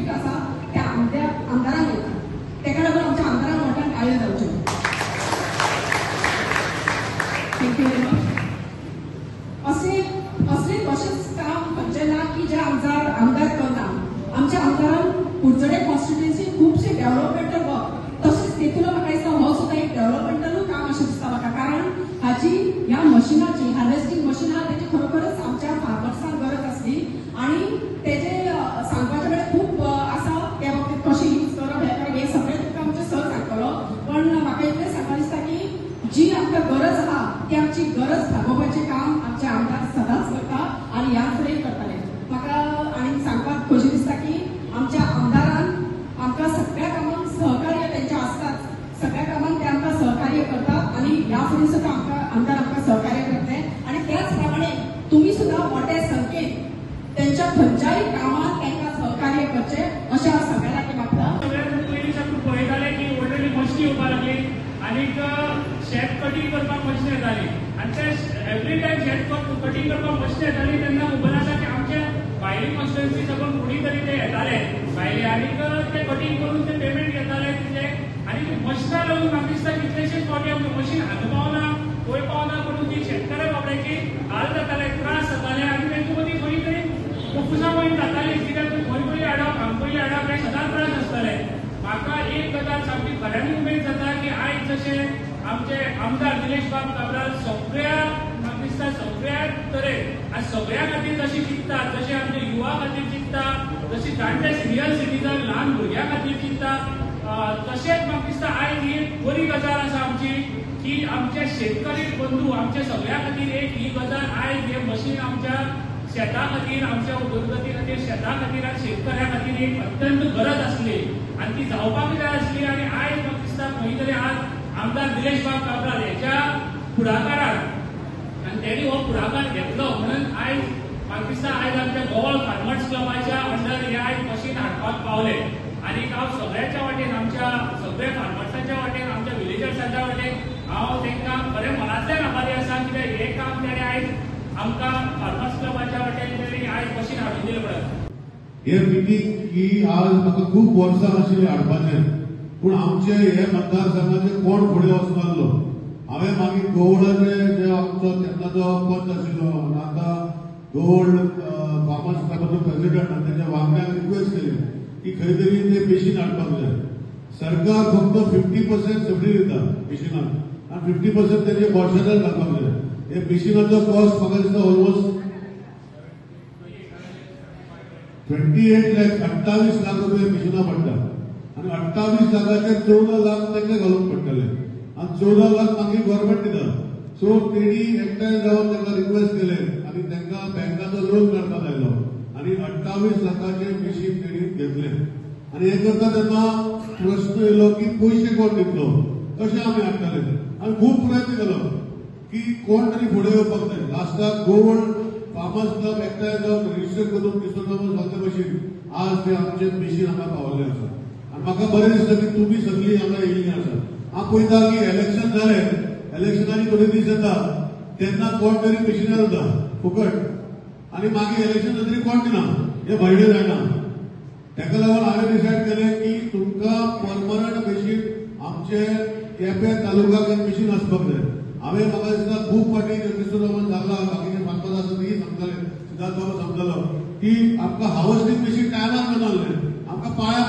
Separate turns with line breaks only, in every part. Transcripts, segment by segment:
Benefit आसा त्या आमदारांक येता. तेका लागून आमच्या आमदारांक वोटान काळयो जावच्यो. Thank you very much. अशेंच काम खंयचें ना की जे आमदार करना. आमच्या आमदारान कुडचडे कॉन्स्टिट्युएन्सी खुबशे डेव्हलपमेंटल वर्क तशेंच तेतून म्हाका दिसता हो सुद्धा एक डेव्हलपमेंटल काम अशें दिसता म्हाका. कारण हाची ह्या मशिनाची हार्वेस्टिंग मशीन आहा तेची खरोखरच आमच्या फार्मर्सांक गरज आसली आणि तेजे सांगपाचे कडेन खूब आसा त्या बाबतींत कशें यूज करप हे सगळें तुमकां आमचे सर सांगतलो. पण म्हाका इतलें सांगपा दिसता की जी आमकां गरज आहा ती आमची गरज भागोवपाचें काम आमचे आमदार सदांच करता आनी ह्या फुडेंय करतले. म्हाका आनी सांगपाक खोशी दिसता की आमच्या आमदारान आमकां सगळ्या कामांक सहकार्य तेंच्या आसताच. सगळ्या कामांक ते आमकां सहकार्य करतात आणि ह्या फुडें सुद्दां आमदार आमकां सहकार्य करतले. आणि त्याच प्रमाणे तुम्ही सुद्दां मोठ्या संख्येन त्यांच्या खंयच्याय कामात तांकां सहकार्य करचे अशें हांव सगळ्या लागीं मागता.
पयलीं साकून पळयताले की व्हडली मशीन येवपाक लागली आनीक शेत कटींग करपाक मशीन येताली आनी ते एवरी टायम शेत कटींग करपाक मशीन येताली तेन्ना खबर आसा की आमचे भायली कॉन्स्टिट्युएन्सी साकून कोणी तरी ते येताले भायले आनीक ते कटींग करून ते पेमेंट घेताले तेजे. आनी मशिनां लागून म्हाका दिसता कितलेशेच फावटी आमचे मशीन हांगा पावना खंय पावना करून ती शेतकऱ्या बाबड्याची हाल जाताले त्रास जाताले आनी तेंचे मदीं खंय तरी फुफुसां वयर जाताली कित्याक खंय खंय हाडप हांगा खंय हाडप हे सदांच त्रास आसताले. म्हाका एक गजाल सामकी खऱ्यांनी उमेद जाता की आयज जशे आमचे आमदार निलेश बाब काब्राल सगळ्या म्हाका दिसता सगळ्या तरेन आनी सगळ्या खातीर जशी चिंतता जशे आमचे युवा खातीर चिंतता जशी जाणटे सिनियर सिटीजन ल्हान भुरग्यां खातीर चिंतता तशेंच म्हाका दिसता आयज ही एक बरी गजाल आसा आमची की आमचे शेतकरी बंधू आमच्या सगळ्या खातीर एक ही गजाल आयज हे मशीन आमच्या शेता खातीर आमच्या उदरगती खातीर शेता खातीर आनी शेतकऱ्या खातीर एक अत्यंत गरज आसली आनी ती जावपाक जाय आसली. आनी आयज म्हाका दिसता खंय तरी आज आमदार निलेश बाब काब्राल हेच्या फुडाकारान आनी तेणी हो फुडाकार घेतलो म्हणून आयज म्हाका दिसता आयज आमच्या गोवळ फार्मर्स क्लबाच्या अंडर हे आयज मशीन हाडपाक पावले. आनी हांव सगळ्याच्या वाटेन आमच्या सगळ्या फार्मर्सांच्या वाटेन आमच्या विलेजर्सांच्या वाटेन हांव तांकां खरें मनांतल्यान आभारी आसा कित्याक हे काम तेणें आयज आमकां फार्मर्स क्लबाच्या वाटेन तेणी आयज मशीन हाडून दिलें पळय.
हे मिटींग ही आज म्हाका खूब वर्सां आशिल्ली हाडपाचें पूण आमचे हे मतदारसंघाचे कोण फुडें वचनासलो. हांवें मागीर गोवळाचे जे आमचो तेन्नाचो पंच आशिल्लो आतां गोवळ फार्मर्स क्लबाचो प्रेसिडेंट आनी तेच्या वांगड्यांक रिक्वेस्ट केली की खंय तरी ते मशीन हाडपाक जाय. सरकार फक्त 50% सबसिडी दिता मशिनाक आनी 50% तेजे बॉर्शनाक घालपाक जाय. हे मशिनाचो कॉस्ट म्हाका दिसता ऑलमोस्ट 28 लाख रुपये मशिनां पडटा आनी 28 लाखाचे 14 लाख तांकां घालूंक पडटले आनी 14 लाख मागीर गव्हर्मेंट दिता. सो तेणी एकठांय जावन तांकां रिक्वेस्ट केले आनी तांकां बँकाचो लोन काडपाक आयलो आनी 28 लाखाचे मशीन तेणी घेतले. आनी हे करता तेन्ना प्रश्न येयलो की पयशे कोण दितलो कशें आमी हाडटले. आमी खूब प्रयत्न केलो की कोण तरी फुडें येवपाक जाय. लास्टाक गोवळ फार्मर्स क्लब एकठांय जावन रजिस्टर करून स्वतः मशीन आज ते आमचे मशीन हांगा पावल्ले आसा. आनी म्हाका बरें दिसता की तुमी सगळीं हांगा येयल्लीं आसा. हांव पळयता की इलेक्शन जालें इलेक्शनाची थोडे दीस येता तेन्ना कोण तरी मशिनां जाता फुकट आनी मागीर इलेक्शन जातरी कोण दिना हे भयणे जायना. ताका लागून हांवें डिसायड केलें की तुमकां परमनंट मशीन आमचे केपें तालुक्याक मशीन आसपाक जाय. हांवें म्हाका दिसता खूब फाटी क्रिस्टो रमन जाल्ला बाकीचे सांगपाक आसा ती सांगताले सिद्धार्थ बाबा सांगतालो की आमकां हार्वेस्टिंग मशीन टायमार मेळनासलें. आमकां पाळ्या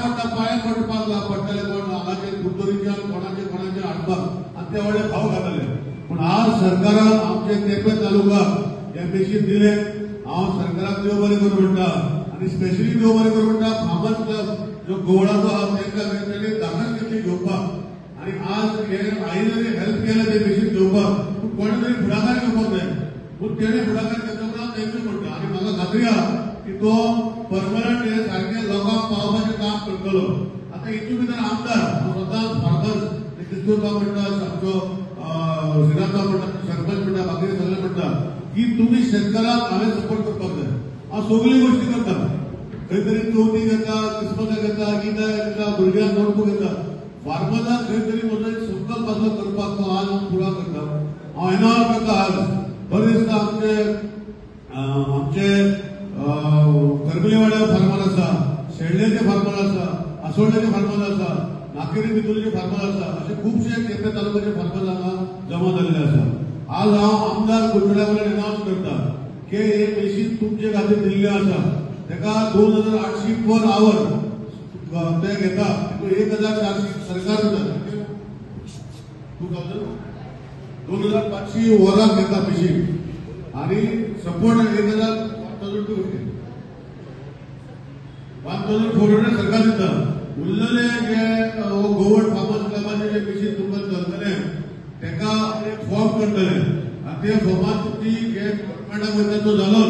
पडपाक पडटले कोण हांगाचे कुट्टोरीच्या कोणाचे हाडपाक आनी ते व्हडले भाव घातले. पूण आज सरकारान आमचे केपें तालुक्याक हे मशीन दिले. हांव सरकाराक देव बरें करूं म्हणटा आनी स्पेशली देव बरें करूं म्हणटा फार्मर्स क्लब जो गोवळाचो आसा तांकां तेणी धाडस घेतली घेवपाक आनी आज हे हांवें जरी हेल्प केलें तें मशीन घेवपाक पूण कोणे तरी फुडाकार घेवपाक जाय पूण तेणे फुडाकार घेतलो म्हणून थँक्यू म्हणटा. आनी म्हाका खात्री आहा की तो परमनंट हे सारकें लोकांक पावपाचें काम करतलो. आतां हितून भितर आमदार स्वता फार्मर्स क्रिस्टोफा म्हणटा आमचो श्रीनाथ म्हणटा सरपंच म्हणटा बाकीचे सगळे म्हणटा की तुमी शेतकाराक हांवें सपोर्ट करपाक जाय. हांव सगळी गोश्टी करता खंय तरी चवथी घेता क्रिस्मसाक घेता गितां घेता भुरग्यांक नोटबूक घेता. फार्मर्साक खंय तरी म्हजो एक संकल्प आसलो करपाक तो आज हांव पुरा करता. हांव एनॉल करता. आज बरें दिसता आमचे करमलीवाड्या फार्मर आसा शेळडेचे फार्मर आसा, आसोळड्याचे फार्मर आसा, नाकेरी भितरचे फार्मर आसा, असे खूपशे केपें तालुक्याचे फार्मर हांगा जमा जाल्ले आसा. आज हांव आमदार कुलकर्ण्या कडल्यान अनाउन्स करता की हे मशीन तुमचे खातीर दिल्ले आसा. तेका 2800 पर आवर ते घेता, 1400 सरकार दिता. 2500 वरां घेता मशीन आणि सपोर्ट 1400 सरकार दिता. उरलेले जे गोवट फार्मर्स क्लबाचे जे मशीन तुमकां चलतले तेका एक फॉर्म करतले आणि ते फॉर्मात तुमची गव्हर्मेंटाक वयता तो जालो.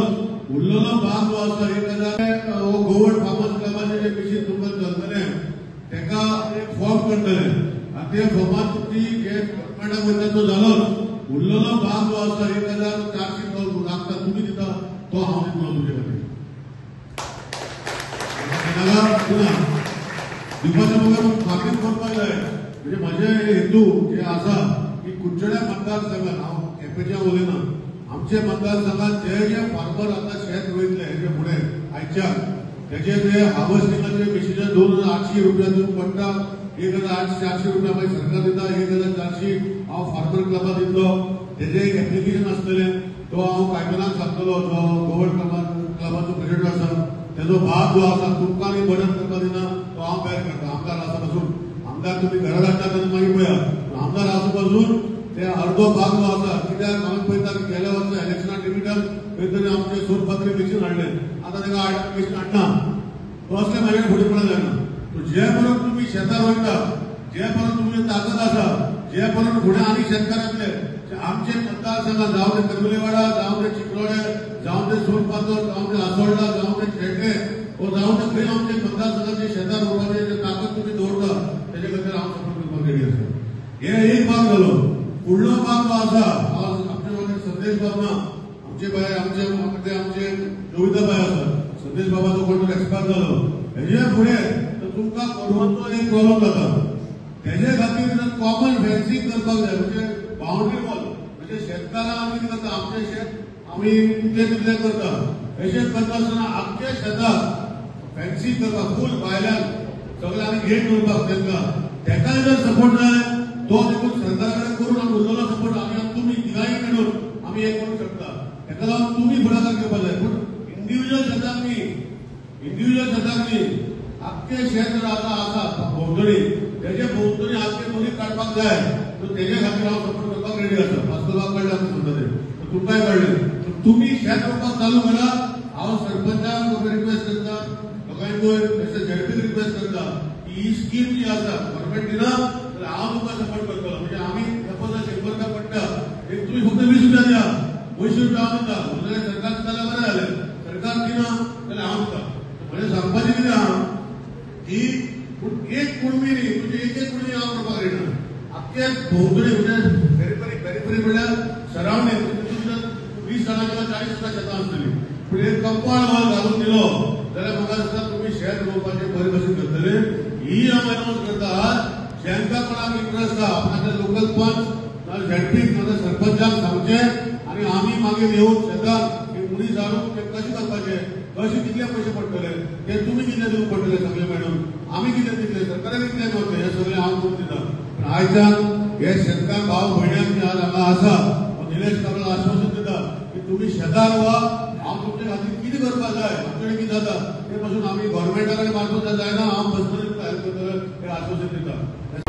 उरलेलो भाग जो आसा 1000 गोवट फार्मर्स क्लबाचे जे मशीन तुमकां चलतले तेका एक फॉर्म करतले आणि ते फॉर्मात तुमची गव्हर्मेंटाक वयता तो जालो. उरलेलो भाग जो आसा 1400 तो लागता तुम्ही दिता तो हांव दितलो तुजे खातीर. दिवपाच्या म्हाका खातीर करपाक जाय. म्हणजे म्हजे हेतू जे आसा की कुडचड्या मतदारसंघात हांव केपेंच्या उलयना. आमचे मतदारसंघात जे जे फार्मर आता शेत रोयतले हेजे फुडें आयच्या तेजे जे हार्वेस्टिंगाचे मशिनां 2800 रुपया दिवंक पडटा. 1800 रुपया मागीर सरकार दिता. 1400 हांव फार्मर क्लबाक दितलो. तेजे एक एप्लिकेशन आसतलें तो हांव कायदनाक सांगतलो. जो गोवट क्लबाचो प्रेसिडेंट आसा तेजो भाग जो आसा तुमकां आनी मदत करपाक दिना तो हांव बेर करता. आमदार आसा पासून आमदार तुम्ही घरा धाडटा तेन्ना मागीर पळया. आमदार आसा पासून ते अर्दो भाग जो आसा कित्याक आमी पळयता की गेल्या वर्सा इलेक्शनाक डिमिटान खंय तरी आमचे सोनपात्री मशीन हाडलें. आतां तेका मशीन हाडना. तो असले म्हाजे फुडेपणां जायना. जे पर्यंत तुम्ही शेतां रोयता, जे पर्यंत तुमची ताकद आसा, जे पर्यंत फुडें आनी शेतकारांतले आमचे मतदारसंघात जावं ते करमलीवाडा, जावं ते चिखलोडे, जावं ते सोनपातोर, जावं ते आसोळडा, जावं ते शेळडे जावं ते खंय आमचे मतदारसंघाचे शेतां रोवपाचे जे ताकद तुम्ही दवरता तेजे खातीर हांव सपोर्ट करपाक रेडी आसा. हे एक भाग जालो. फुडलो भाग जो आसा आज आमचे वांगडा संदेश बाब ना, आमचे बाय आमचे जोविता बाय आसा. संदेश बाबाचो कोण तरी एक्सपायर जालो. हेजे फुडें तुमकां गोरवांचो एक प्रॉब्लम जाता. तेजे खातीर कॉमन फेन्सिंग करपाक जाय. म्हणजे बाउंड्री वॉल. म्हणजे शेतकारां आमी कितें करता आमचें शेत आमी तितले करता. अशें करता आसतना आमच्या शेताक फेन्सिंग करपाक फूल भायल्यान सगळे आमी गेट करपाक तेकाय जर सपोर्ट जाय तो देखून सरकारा कडेन करून आमी उरलेलो सपोर्ट आमी तुमी तिगांय मेळून आमी एक करूंक शकता. तेका लागून तुमी फुडाकार घेवपाक जाय. पूण इंडिव्हिज्युअल शेताक न्ही आख्खे शेत जर आसा भोंवतणी तेजे भोंवतणी आख्खे दोनी काडपाक जाय. सो तेजे खातीर हांव सपोर्ट करपाक रेडी आसा. वास्तवाक कळ्ळें आमी म्हणटा तें तुमकांय कळ्ळें. तुमी शेत रोवपाक चालू करा. हांव सरपंचाक रिक्वेस्ट करता, लोकांक झेडपीक रिक्वेस्ट करता की ही स्कीम जी आसा गव्हर्मेंट दिना तर हांव तुमकां सपोर्ट करतलो. म्हणजे आमी सपोज 100 रुपया पडटा एक तुमी फक्त 20 रुपया दिया, 80 रुपया हांव दिता. म्हणजे सरकार दिताल्यार बरें जालें. सरकार दिना जाल्यार हांव दिता. म्हणजे सांगपाचें कितें आहा की एक कुणबी न्ही म्हणजे एक कुणबी हांव करपाक रेडी ना. आख्खे भोंवतणी म्हणजे पेरिफेरी म्हणल्यार सरावंडींग 20 जाणां किंवा 40 सुद्दां शेतां आसतलीं. पूण एक कंपाउंड वॉल घालून दिलो जाल्यार म्हाका दिसता तुमी शेत रोवपाचें बरे भशेन करतले. ही हांव अनाउन्स करता. जेंका कोणाक इंट्रस्ट आहा आपणाचे लोकल पंच नाजाल्यार झेडपीक नाजाल्यार सरपंचाक सांगचें आनी आमी मागीर येवन शेताक मुणी जाणून ते कशें करपाचें, कशें कितले पयशे पडटले ते तुमी कितले दिवंक पडटले सगळे मेळून, आमी कितले दितले, सरकारान कितले करतले हे सगळें हांव करून दिता. पूण आयच्यान हे शेतकार भाव भयण्याक जे आज हांगा आसा निलेश कामला आश्वासन दिता की तुमी शेतां रोवा. हांव तुमचे खातीर कितें करपाक जाय आमचे कडेन कितें जाता ते पासून आमी गव्हर्मेंटा कडेन मारपाक जायना. हांव पर्सनली हेल्प करतलो हे आश्वासन दिता.